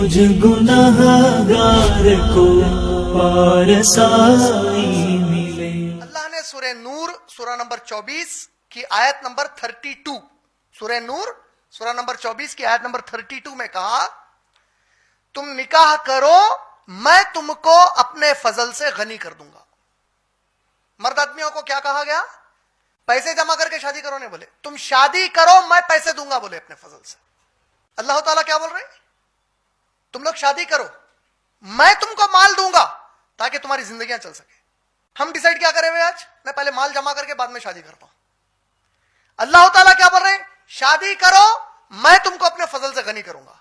مجھ گنہگار کو پارسائی ملے۔ اللہ نے سورہ نور سورہ نمبر 24 کی آیت نمبر 32، سورہ نور سورہ نمبر 24 کی آیت نمبر 32 میں کہا تم نکاح کرو میں تم کو اپنے فضل سے غنی کر دوں گا۔ مرد آدمیوں کو کیا کہا گیا؟ پیسے جمع کر کے شادی کرو، نہیں بولے تم شادی کرو میں پیسے دوں گا، بولے اپنے فضل سے۔ اللہ تعالیٰ کیا بول رہے ہیں؟ تم لوگ شادی کرو میں تم کو مال دوں گا تاکہ تمہاری زندگیاں چل سکے۔ ہم ڈیسائیڈ کیا کرے ہوئے آج؟ میں پہلے مال جمع کر کے بعد میں شادی کرتا ہوں۔ اللہ تعالیٰ کیا بول رہے ہیں؟ شادی کرو میں تم کو اپنے فضل سے غنی کروں گا۔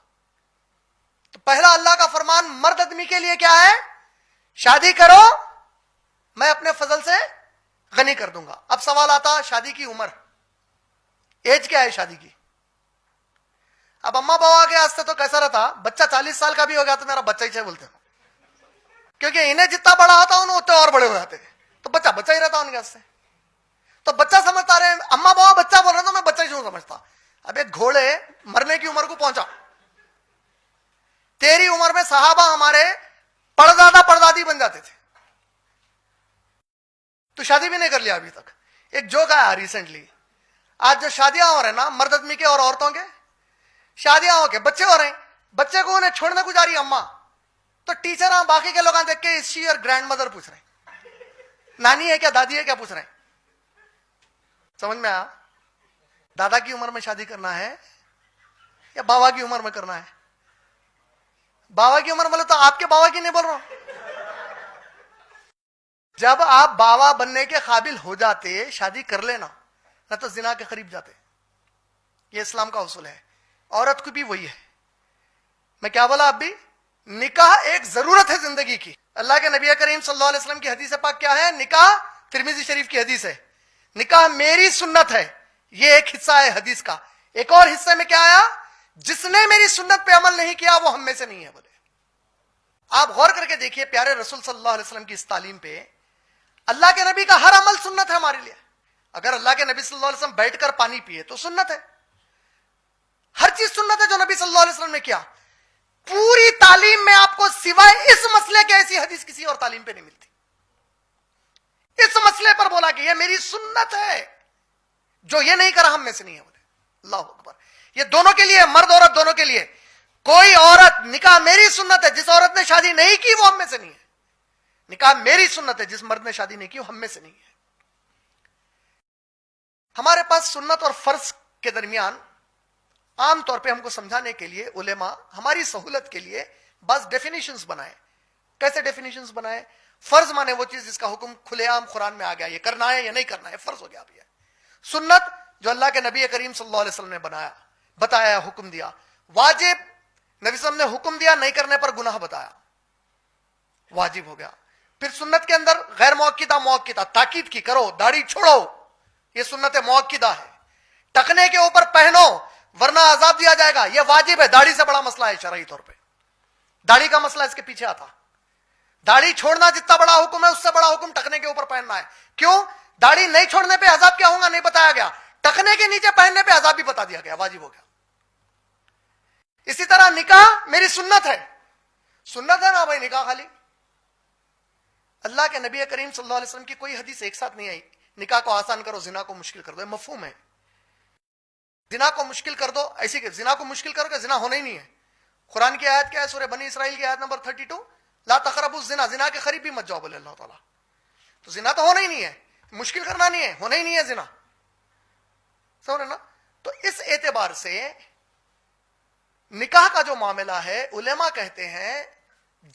تو پہلا اللہ کا فرمان مرد آدمی کے لیے کیا ہے؟ شادی کرو میں اپنے فضل سے غنی کر دوں گا۔ اب سوال آتا شادی کی عمر، ایج کیا ہے شادی کی؟ اب اما بابا کے واسطے تو کیسا رہتا، بچہ 40 سال کا بھی ہو گیا تو میرا بچہ ہی چاہے بولتے ہیں، کیونکہ انہیں جتنا بڑا ہوتا انہیں اتنے اور بڑے ہو جاتے، تو بچہ بچہ ہی رہتا ان کے واسطے۔ تو بچہ سمجھتا رہے اما بابا بچہ بول رہے تو میں بچہ ہی کیوں سمجھتا۔ اب ایک گھوڑے مرنے کی عمر کو پہنچا، تیری عمر میں صحابہ ہمارے پردادا پردادی بن جاتے تھے، تو شادی بھی نہیں کر لیا ابھی تک۔ ایک جوک آیا ریسنٹلی، آج جو شادیاں ہو رہے ہیں نا مرد آدمی کے اور عورتوں کے، شادیاں ہو کے بچے ہو رہے ہیں، بچے کو انہیں چھوڑنے کو جا رہی اما، تو ٹیچر باقی کے لوگ دیکھ کے شی اور گرینڈ مدر پوچھ رہے ہیں، نانی ہے کیا دادی ہے کیا پوچھ رہے ہیں۔ سمجھ میں آیا؟ دادا کی عمر میں شادی کرنا ہے یا بابا کی عمر میں کرنا ہے؟ بابا کی عمر بولے تو آپ کے بابا کی نہیں بول رہا ہوں۔ جب آپ بابا بننے کے قابل ہو جاتے شادی کر لینا، نہ تو زنا کے قریب جاتے۔ یہ اسلام کا اصول ہے، عورت کو بھی وہی ہے۔ میں کیا بولا اب بھی؟ نکاح ایک ضرورت ہے زندگی کی۔ اللہ کے نبی کریم صلی اللہ علیہ وسلم کی حدیث پاک کیا ہے؟ نکاح ترمذی شریف کی حدیث ہے، نکاح میری سنت ہے، یہ ایک حصہ ہے حدیث کا۔ ایک اور حصے میں کیا آیا؟ جس نے میری سنت پہ عمل نہیں کیا وہ ہم میں سے نہیں ہے، بولے۔ آپ غور کر کے دیکھیے پیارے رسول صلی اللہ علیہ وسلم کی اس تعلیم پہ، اللہ کے نبی کا ہر عمل سنت ہے ہمارے لیے۔ اگر اللہ کے نبی صلی اللہ علیہ وسلم بیٹھ کر پانی پیے تو سنت ہے، ہر چیز سنت ہے جو نبی صلی اللہ علیہ وسلم نے کیا۔ پوری تعلیم میں آپ کو سوائے اس مسئلے کے ایسی حدیث کسی اور تعلیم پہ نہیں ملتی۔ اس مسئلے پر بولا کہ یہ میری سنت ہے، جو یہ نہیں کرا ہم میں سے نہیں ہے، بولے اللہ اکبر۔ یہ دونوں کے لیے، مرد عورت دونوں کے لیے۔ کوئی عورت نکاح میری سنت ہے، جس عورت نے شادی نہیں کی وہ ہم میں سے نہیں ہے۔ نکاح میری سنت ہے، جس مرد نے شادی نہیں کی وہ ہم میں سے نہیں ہے۔ ہمارے پاس سنت اور فرض کے درمیان عام طور پہ ہم کو سمجھانے کے لیے علماء ہماری سہولت کے لیے بعض ڈیفینیشنز بنائے۔ کیسے ڈیفینیشنز بنائے؟ فرض مانے وہ چیز جس کا حکم کھلے عام قرآن میں آ گیا، یہ کرنا ہے یا نہیں کرنا ہے، فرض ہو گیا اب یہ۔ سنت جو اللہ کے نبی کریم صلی اللہ علیہ وسلم نے بتایا، حکم دیا۔ واجب نبی صلی اللہ علیہ وسلم نے حکم دیا، نہیں کرنے پر گناہ بتایا، واجب ہو گیا۔ پھر سنت کے اندر غیر موقدہ تاکید کی، کرو، داڑھی چھوڑو، یہ سنت موقدہ ہے۔ ٹکنے کے اوپر پہنو ورنہ عذاب دیا جائے گا، یہ واجب ہے۔ داڑھی سے بڑا مسئلہ ہے شرعی طور پہ، داڑھی کا مسئلہ اس کے پیچھے آتا۔ داڑھی چھوڑنا جتنا بڑا حکم ہے اس سے بڑا حکم ٹکنے کے اوپر پہننا ہے۔ کیوں؟ داڑھی نہیں چھوڑنے پہ عذاب کیا ہوگا نہیں بتایا گیا، ٹکنے کے نیچے پہننے پہ عذاب بھی بتا دیا گیا، واجب ہو گیا۔ اسی طرح نکاح میری سنت ہے، سنت ہے نا بھائی نکاح خالی؟ اللہ کے نبی کریم صلی اللہ علیہ وسلم کی کوئی حدیث ایک ساتھ نہیں آئی نکاح کو آسان کرو زنا کو مشکل کر دو، یہ مفہوم ہے۔ زنا کو مشکل کر دو، ایسی کہ زنا کو مشکل کرو کہ زنا ہونا ہی نہیں ہے۔ قرآن کی آیت کیا ہے؟ سورہ بنی اسرائیل کی آیت نمبر 32، لا تقربوا الزنا، زنا کے قریب بھی مت جاؤ، بولے اللہ تعالیٰ۔ تو زنا تو ہونا ہی نہیں ہے، مشکل کرنا نہیں ہے، ہونا ہی نہیں ہے زنا، سمجھ رہے نا؟ تو اس اعتبار سے نکاح کا جو معاملہ ہے علماء کہتے ہیں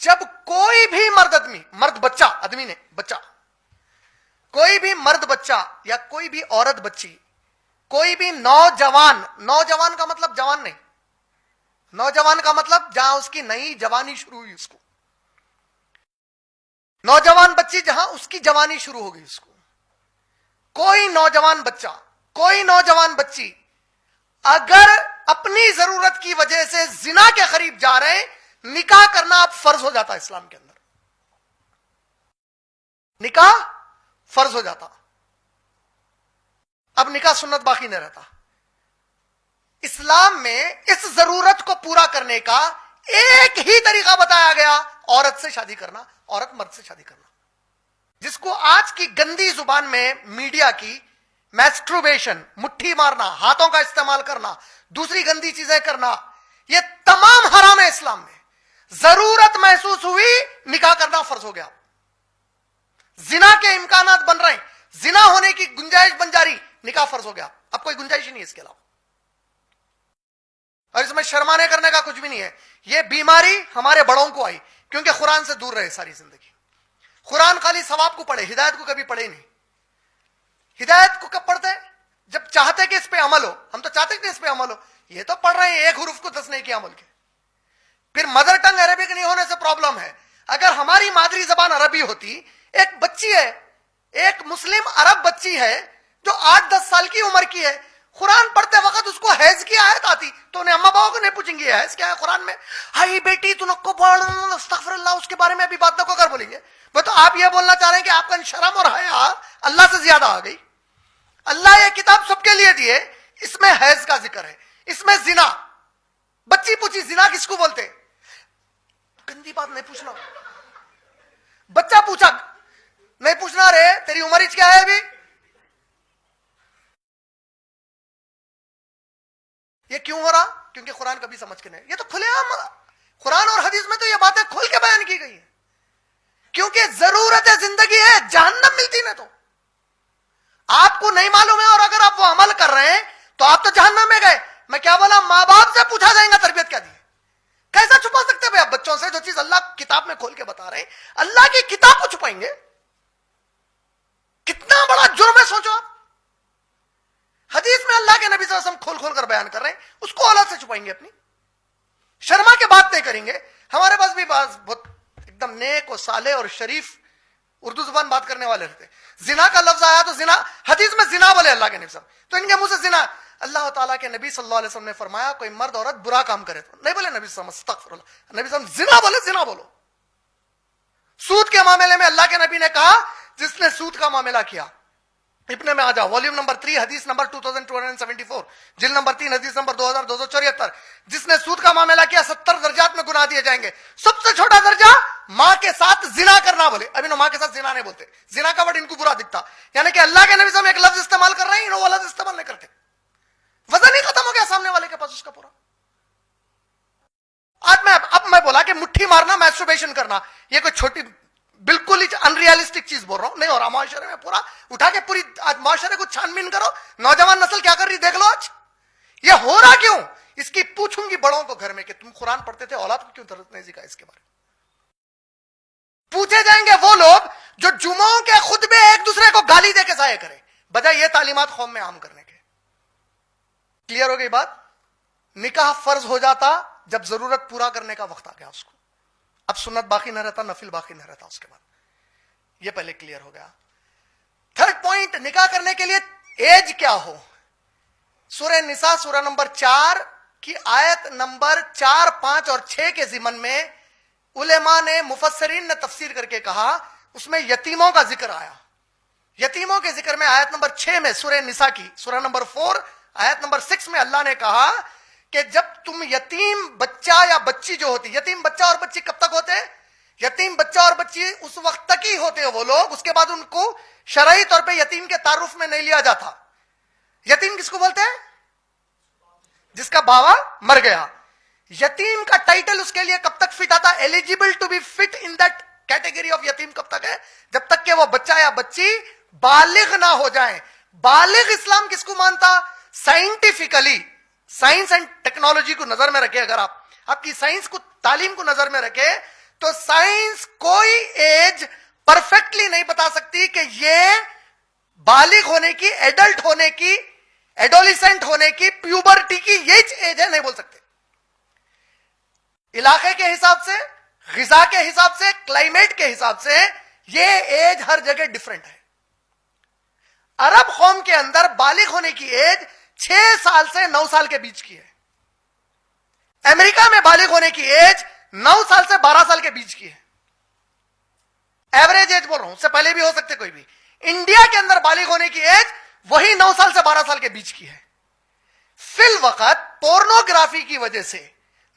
جب کوئی بھی مرد بچہ، آدمی نے بچہ، کوئی بھی مرد بچہ یا کوئی بھی عورت بچی، کوئی بھی نوجوان کا مطلب جوان نہیں، نوجوان کا مطلب جہاں اس کی نئی جوانی شروع ہوئی، اس کو نوجوان بچی جہاں اس کی جوانی شروع ہو گئی، اس کو کوئی نوجوان بچہ، کوئی نوجوان بچی اگر اپنی ضرورت کی وجہ سے زنا کے قریب جا رہے ہیں، نکاح کرنا اب فرض ہو جاتا ہے اسلام کے اندر، نکاح فرض ہو جاتا، اب نکاح سنت باقی نہیں رہتا۔ اسلام میں اس ضرورت کو پورا کرنے کا ایک ہی طریقہ بتایا گیا عورت سے شادی کرنا, عورت مرد سے شادی کرنا, جس کو آج کی گندی زبان میں میڈیا کی میسٹروبیشن, مٹھی مارنا, ہاتھوں کا استعمال کرنا, دوسری گندی چیزیں کرنا, یہ تمام حرام ہے اسلام میں. ضرورت محسوس ہوئی نکاح کرنا فرض ہو گیا. زنا کے امکانات بن رہے ہیں, زنا ہونے کی گنجائش بن جا رہی, نکاح فرض ہو گیا. اب کوئی گنجائش ہی نہیں ہے اس کے علاوہ, اور اس میں شرمانے کرنے کا کچھ بھی نہیں ہے. یہ بیماری ہمارے بڑوں کو آئی کیونکہ قرآن سے دور رہے ساری زندگی. قرآن خالی ثواب کو پڑھے, ہدایت کو کبھی پڑھے نہیں. ہدایت کو کب پڑھتے ہیں؟ جب چاہتے کہ اس پہ عمل ہو. ہم تو چاہتے کہ اس پہ عمل ہو. یہ تو پڑھ رہے ہیں ایک حروف کو 10 نہیں کیا عمل کے. پھر مدر ٹنگ عربک نہیں ہونے سے پرابلم ہے. اگر ہماری مادری زبان عربی ہوتی, ایک بچی ہے, ایک مسلم عرب بچی ہے جو 8-10 سال کی عمر کی ہے, قرآن پڑھتے وقت اس کو حیض کی آیت آتی تو انہیں اما باؤ کو نہیں پوچھیں گے حیض کیا ہے قرآن میں, ہائی بیٹی تو نکو پڑھ استغفر اللہ, اس کے بارے میں ابھی بات نہ کو کر بولیں گے. وہ تو آپ یہ بولنا چاہ رہے ہیں کہ آپ کا شرم اور حیا اللہ سے زیادہ آ گئی. اللہ یہ کتاب سب کے لیے دیے, اس میں حیض کا ذکر ہے, اس میں زنا. بچی پوچھی زنا کس کو بولتے, گندی بات نہیں پوچھنا. بچہ پوچھا, نہیں پوچھنا رے تیری عمر کیا ہے ابھی. یہ کیوں ہو رہا؟ کیونکہ قرآن کبھی سمجھ کے نہیں. یہ تو کھلے عام قرآن اور حدیث میں تو یہ باتیں کھول کے بیان کی گئی ہیں, کیونکہ ضرورت زندگی ہے, جہنم ملتی نہ تو. آپ کو نہیں معلوم ہے اور اگر آپ وہ عمل کر رہے ہیں تو آپ تو جہنم میں گئے. میں کیا بولا, ماں باپ سے پوچھا جائے گا تربیت کیا دی. کیسا چھپا سکتے بھائی آپ بچوں سے جو چیز اللہ کتاب میں کھول کے بتا رہے ہیں؟ اللہ کی کتاب کو چھپائیں گے, کتنا بڑا جرم ہے سوچو آپ. حدیث میں اللہ کے نبی صلی اللہ علیہ وسلم کھول کھول کر بیان کر رہے ہیں, اس کو اولاد سے چھپائیں گے اپنی. شرما کے بات نہیں کریں گے. ہمارے پاس بھی بہت ایک دم نیک اور صالح اور شریف اردو زبان بات کرنے والے رہتے. زنا کا لفظ آیا تو زنا, حدیث میں زنا بولے اللہ کے نبی صلی اللہ علیہ وسلم, تو ان کے منہ سے زنا. اللہ تعالیٰ کے نبی صلی اللہ علیہ وسلم نے فرمایا کوئی مرد عورت برا کام کرے تو نہیں بولے نبی صلی اللہ علیہ وسلم استغفر اللہ, نبی صلی اللہ علیہ وسلم زنا بولے زنا بولو. سود کے معاملے میں اللہ کے نبی نے کہا جس نے سود کا معاملہ کیا, ابن میں آ جاؤ والیوم نمبر 3 حدیث نمبر 2274, جلد نمبر 3 حدیث نمبر 2274, جس نے سود کا معاملہ کیا 70 درجات میں گناہ دیے جائیں گے. سب سے چھوٹا درجہ ماں کے ساتھ زنا کرنا بولے. ابھی ماں کے ساتھ زنا نہیں بولتے, زنا کا ورڈ ان کو برا دکھتا, یعنی کہ اللہ کے نبی صلی اللہ علیہ وسلم ایک لفظ استعمال کر رہے ہیں, وہ لفظ استعمال نہیں کرتے. وزن ہی ختم ہو گیا سامنے والے کے پاس اس کا پورا. اب میں بولا کہ مٹھی مارنا, میسٹربیشن کرنا, یہ کوئی چھوٹی بالکل ہی انریالسٹک چیز بول رہا ہوں, نہیں ہو رہا معاشرے میں. پورا اٹھا کے پوری آج معاشرے کو چھان بین کرو, نوجوان نسل کیا کر رہی دیکھ لو آج. یہ ہو رہا کیوں؟ اس کی پوچھوں گی بڑوں کو گھر میں کہ تم قرآن پڑھتے تھے, اولاد کو کیوں درد نہیں سکھایا اس کے بارے میں. پوچھے جائیں گے وہ لوگ جو جمعوں کے خطبے ایک دوسرے کو گالی دے کے ضائع کرے, بجائے یہ تعلیمات قوم میں عام کرنے کے. کلیئر ہو گئی بات؟ نکاح فرض ہو جاتا جب ضرورت پورا کرنے کا وقت آ گیا اس کو. اب سنت باقی نہ رہتا, نفل باقی نہ رہتا اس کے بعد. یہ پہلے کلیئر ہو گیا. تھرڈ پوائنٹ, نکاح کرنے کے لیے ایج کیا ہو. سورہ نساء سورہ نمبر 4 کی آیت نمبر 4, 5 اور 6 کے ضمن میں علماء نے, مفسرین نے تفسیر کر کے کہا, اس میں یتیموں کا ذکر آیا. یتیموں کے ذکر میں آیت نمبر 6 میں سورہ نساء کی سورہ نمبر 4 آیت نمبر 6 میں اللہ نے کہا کہ جب تم یتیم بچہ یا بچی جو ہوتی, یتیم بچہ اور بچی کب تک ہوتے؟ یتیم بچہ اور بچی اس وقت تک ہی ہوتے ہیں وہ لوگ, اس کے بعد ان کو شرعی طور پہ یتیم کے تعارف میں نہیں لیا جاتا. یتیم کس کو بولتے ہیں؟ جس کا بابا مر گیا. یتیم کا ٹائٹل اس کے لیے کب تک فٹ آتا؟ Eligible to be fit in that category of یتیم کب تک ہے؟ جب تک کہ وہ بچہ یا بچی بالغ نہ ہو جائیں. بالغ اسلام کس کو مانتا؟ سائنٹیفکلی, سائنس اینڈ ٹیکنالوجی کو نظر میں رکھے, اگر آپ کی سائنس کو, تعلیم کو نظر میں رکھے تو سائنس کوئی ایج پرفیکٹلی نہیں بتا سکتی کہ یہ بالغ ہونے کی, ایڈلٹ ہونے کی, ایڈولیسنٹ ہونے کی, پیوبرٹی کی یہ ایج ہے, نہیں بول سکتے. علاقے کے حساب سے, غذا کے حساب سے, کلائمیٹ کے حساب سے یہ ایج ہر جگہ ڈیفرنٹ ہے. عرب قوم کے اندر بالغ ہونے کی ایج 6 سال سے 9 سال کے بیچ کی ہے. امریکہ میں بالغ ہونے کی ایج 9 سال سے 12 سال کے بیچ کی ہے. ایوریج ایج بول رہا ہوں, اس سے پہلے بھی ہو سکتے کوئی بھی. انڈیا کے اندر بالغ ہونے کی ایج وہی 9 سال سے 12 سال کے بیچ کی ہے. فی الوقت پورنوگرافی کی وجہ سے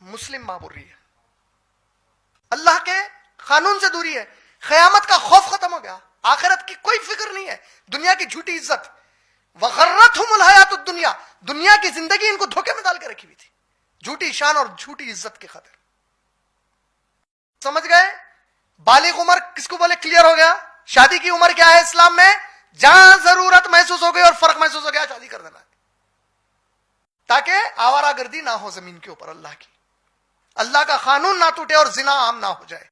مسلم ماں بول رہی ہے. اللہ کے قانون سے دوری ہے. قیامت کا خوف ختم ہو گیا, آخرت کی کوئی فکر نہیں ہے, دنیا کی جھوٹی عزت. وغرتہم الحیات الدنیا, دنیا کی زندگی ان کو دھوکے میں ڈال کے رکھی ہوئی تھی, جھوٹی شان اور جھوٹی عزت کی خاطر. سمجھ گئے؟ بالغ عمر کس کو بولے؟ کلیئر ہو گیا. شادی کی عمر کیا ہے اسلام میں؟ جہاں ضرورت محسوس ہو گئی اور فرق محسوس ہو گیا شادی کر دینا ہے, تاکہ آوارہ گردی نہ ہو زمین کے اوپر, اللہ کی, اللہ کا قانون نہ ٹوٹے اور زنا عام نہ ہو جائے.